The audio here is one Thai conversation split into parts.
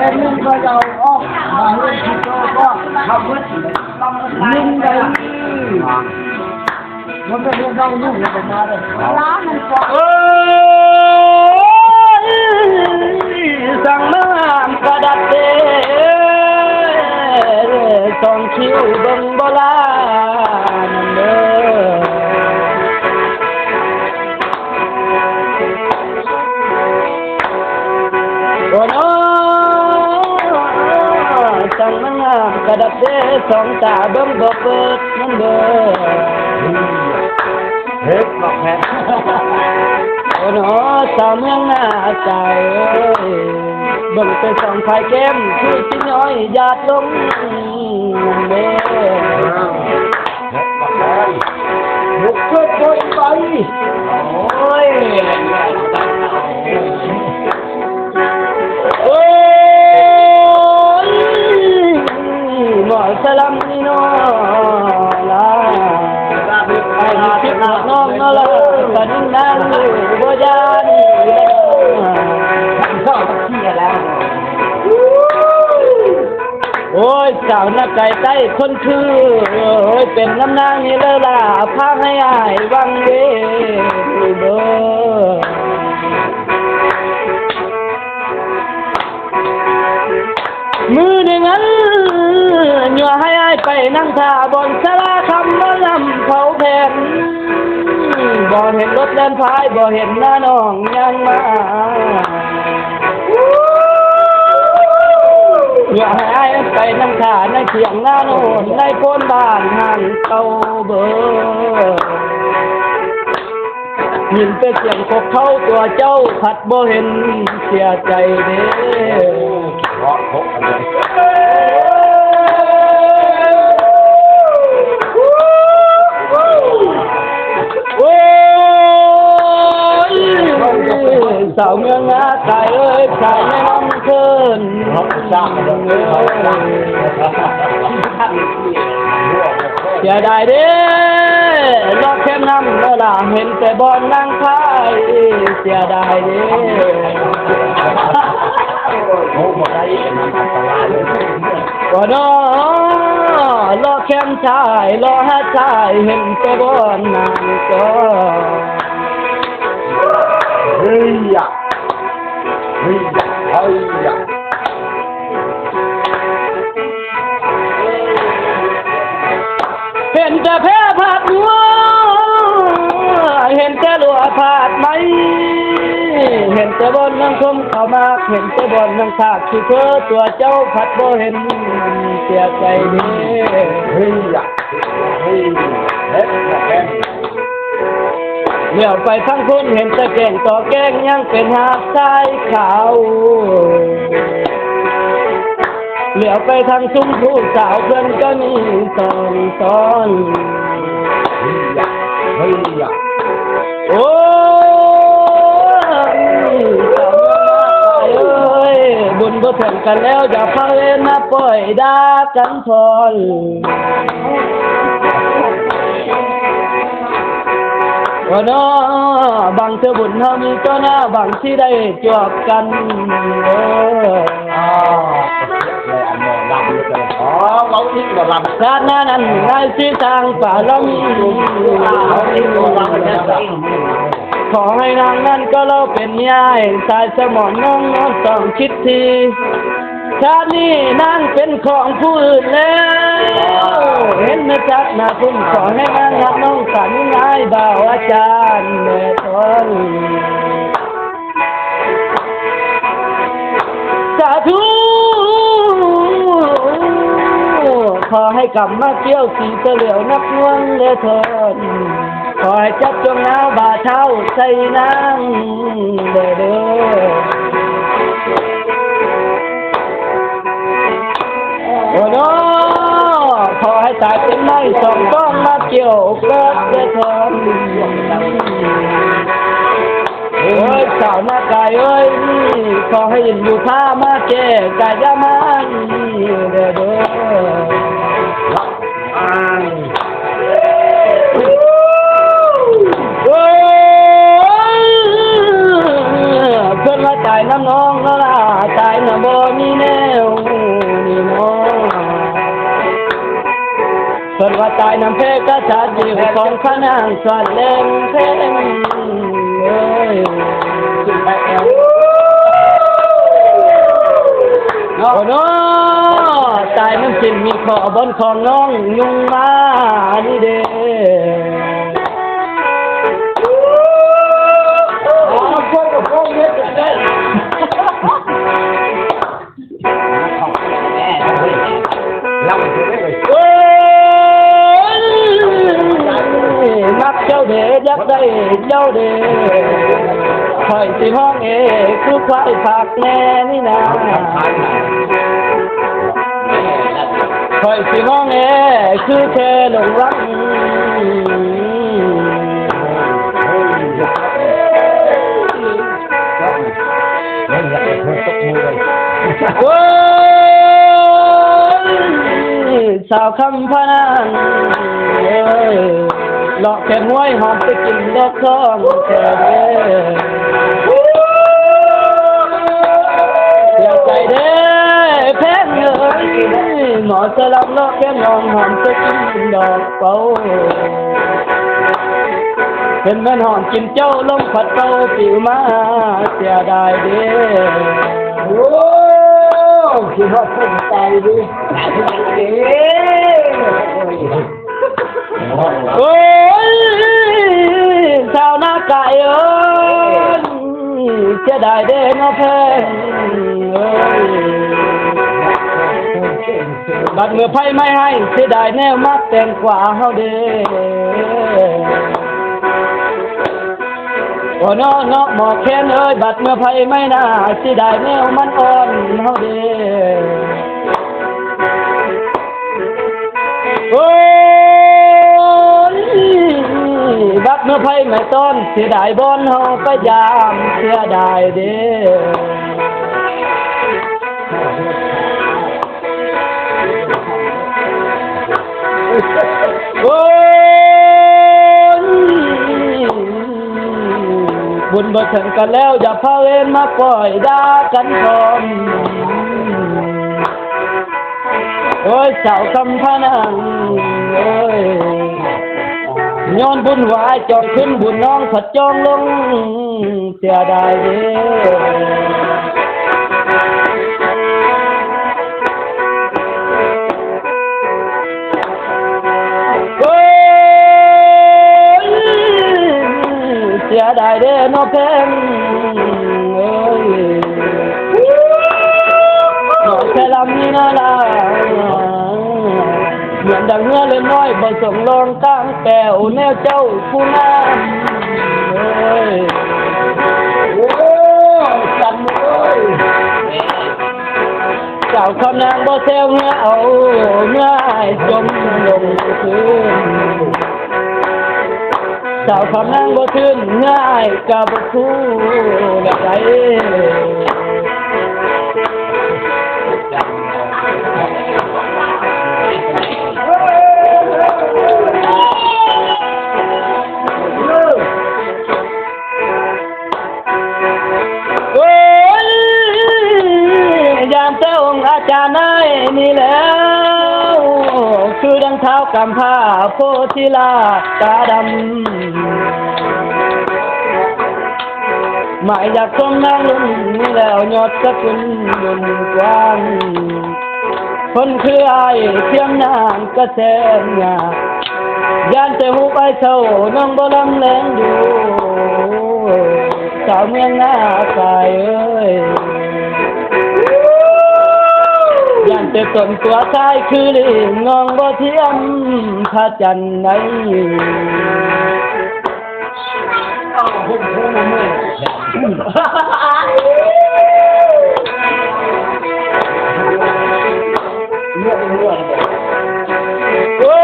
เป็นนึงก็จะออกมาเรื่องที่โตก็ทำเพื่อนิ่งเลยมันเป็นเรื่องเราลุ่มเลยเป็นมาเลยร้านมันกว้างสั่งน้ำกระดับเดสองคิ้วเบิ่งโบราณเด้อโอ้น้อสั่งน้ำกระดับเดสองตาเบิ่งบ่เปิดมันเด้อเฮ็ดหลอกแพ้ โอ้โหสาวเมืองหน้าใจเบิ่งเป็นสองไฟแก้มคือชิ้นน้อยหยาดลงเด้ลุกเกิดโดยไปโอ้ยโอ้ยหมอสลัมนี่น้อลาไอ้ที่น้องน้อละกันนั่งอยู่บ่ยานเข้าตะเคียนแล้วโอ้ยสาวนักไก่ใต้คนคือโอ้ยเป็นน้ำนางนี่เลยล่ะพาให้อายวังเด้อมือหนึ่งอันยัวให้อายไปนั่งท่าบนสลาคำมาลำเขาแผ่นบ่เห็นรถเดินพายบ่เห็นหน้าน้องยังมาอย่าให้อายไปนั่งท่าในเถียงหน้าโน่นในโพ้นบ้านห่างเตาเบอยินเป็นเสียงกบเขาตัวเจ้าผัดบ่เห็นเสียใจเด้เพราะพกอะไรโอ้ยสาวเมืองนาตายเอ้ยตายไม่น้องเคินเสียดายเด้รอแค่น้ำเมื่อล่ะเห็นแต่บอลนั่งพายเสียดายเด้โอ้โหได้มันอันตรายเลยก็น้อรอแค่ชายรอหาชายเห็นแต่บอลนั่งก็เฮ้ยอะเฮ้ยอะเฮ้ยอะเห็นแต่แพ้ผาดหัวเห็นแต่หลัวผาดไหมเห็นแต่บนนั่งชมเขามากเห็นแต่บนนั่งฉากที่เธอตัวเจ้าผัดบ่เห็นเสียใจดีเฮ้ยอะเฮ้ยเฮ็ดหลอกแพ้เหลียวไปทั้งคนเห็นแต่แก่งต่อแก่งยังเป็นหาดทรายขาวเหลียวไปทางซุ้มผู้สาวเพื่อนก็มีซ้อนเฮ้ยอะโอ้ยสาวเอ้ยบุญบ่ถึงกันแล้วอย่าพาเล่นมาปล่อยด่ากันทอนว่าน้อบางเธอบุญเฮามีก็น่าบางที่ได้จวบกันเลยอันโนดำเลยอ๋อเราทิ้งกับลำชาตินั้นนายที่ทางป่าเรามีเราทิ้งกับลำเนี่ยขอให้นางนั้นก็เราเป็นยายสายสมองน้องต้องคิดทีชาตินี้นางเป็นของผู้อื่นแล้วเห็นไม่ชัดนะคุณขอให้นางรับน้องสันง่ายบ่าวอาจารย์แม่ทนสาธุขอให้กลับมาเกี่ยวสีเสลียวนักน่วงเลเถิดขอให้จับจงน้าบาเท้าใส่นางเด้อโอ้โน้ขอให้ตายเป็นไม้สองต้องมาเกี่ยวเกิดเถิดโอ้ยสาวหน้ากายเอ้ยขอให้ยินอยู่ผ้ามาแก่กายามันเด้อเพื่อนว่าตายน้ำน้องแล้วล่ะตายน้ำบ่มีแน่ ว่าตายน้ำเพกษาจิ๋วของพระนางสอนเล่นเพลงเอ้ยโอ้โนตายน้ำจิ้มมีขอบนของน้องยุงมานี่เด้พวกกับพวกเนี้ยจะได้เราไปถึงได้เลยมักเจ้าเดยักได้เจ้าเดคอยสิห้องคือควายผักแน่นี่นะคอยสิห้องคือเธอหลงรักโอ้ยสาวคำพนันหลอกแค่มวยหอมไปกินดอกทองแค่เดี๋ยวใจเด้แพงเลยหมอสลับหลอกแค่นอนหอมไปกินดอกเป่าเป็นแม่นหอมกินเจ้าลมผัดเป่าปิวมาเสียดายเด้โอ้คิดว่าคนตายดิตายทุกอย่างดิโอ้ยชาวนาไก่เอ้ยเสียดายเด้น้อแพงเอ้ยบัดเมื่อไพ่ไม่ให้เสียดายแนวมัดแต่งกว่าเฮาเด้โอ้น้อน้อหมอแค้นเอ้ยบัดเมื่อไพ่ไม่น่าเสียดายแนวมันอ่อนเฮาเด้โอ้ยบัดเมื่อไพ่ไม่ต้นเสียดายบอนเฮาไปยามเสียดายเด้โอ้ยบุญบ่ถึงกันแล้วอย่าพาเวรมาปล่อยด่ากันก่อนโอ้ยเจ้าคำพนังโอ้ยย้อนบุญวายจองขึ้นบุญน้องผัดจองลงเสียดายเด้โอ้ยเสียดายเด้น้องแพงเอ้ยน้องแค่ลำนี้น่ารักเหมือนดังเมื่อเล่นน้อยบ่ส่งลงตั้งแก้วแนวเจ้าผู้งามเอ้ยโอ้จำเลยเจ้าคำนางบ่เซลเมื่อเอาเมื่อให้จมลงพื้นเจ้าคำนางบ่ขึ้นเมื่อให้กับคู่แบบไรอาจารย์นายนี่แล้วคือดังเท้ากำผ้าโพธิลาตาดำหมายอยากทรงนั่งนี่แล้วยอดสกุลบุญกว้างคนคือไอ้เทียมนางกระแสงายานแต่หูไปเท่าน้องบ่ลำแรงดูสาวเมืองหน้าไก่เอ้ยยันแต่ต้นตัวชายคือลิงงองบ่เทียมพระจันทร์ไหนผมพูดมาเมื่อโอ้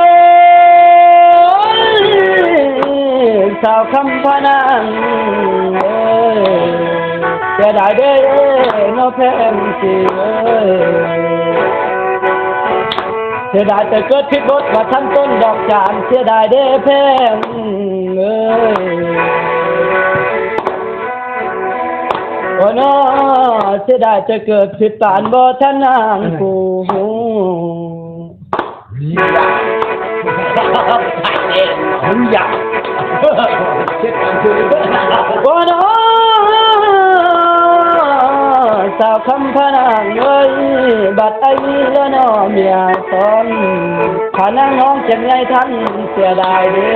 ยสาวคำพนังเอ้ยจะได้เด้น้อแพงสิเอ้ยเสียดายแต่เกิดผิดบทว่าท่านต้นดอกจานเสียดายเด้แพงเอ้ยโอ้น้อเสียดายจะเกิดผิดปานบ่ท่านนางผู้ ผมอยากเช็ดกันคือ บ่นอสาวคำพนางเอ้ยบัดไอ้ละนอเมียตอนขานางน้องเจ็บใหญ่ท่านเสียดายเด้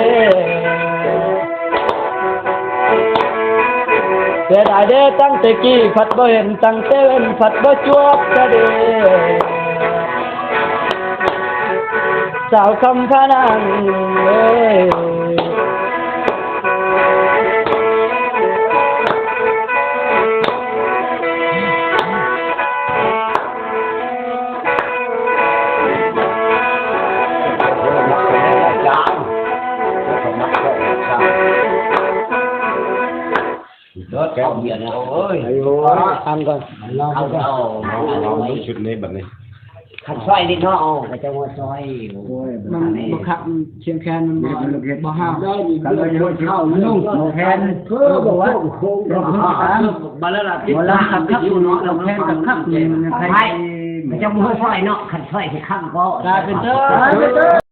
เสียดายเด้ตั้งแต่กี้ผัดบ่เห็นตั้งแต่เว้นผัดบ่จวบซะเด้สาวคำพนางเอ้ยแก้วเบียร์นะโอ้ย อันก่อน เอาชุดนี้แบบนี้ขัดซอยนิดเนาะเอาไปจะว่าซอยมันบ่คักเชียงแคนมันบ่ห้าว ก็เลยเข้านุ่งแทนเพื่อบอกว่ามาแล้วล่ะที่ร้านขับอยู่เนาะเราแทนกับขับใช่ไม่จะมือซอยเนาะขัดซอยที่ข้างก็ กลายเป็นเด้อ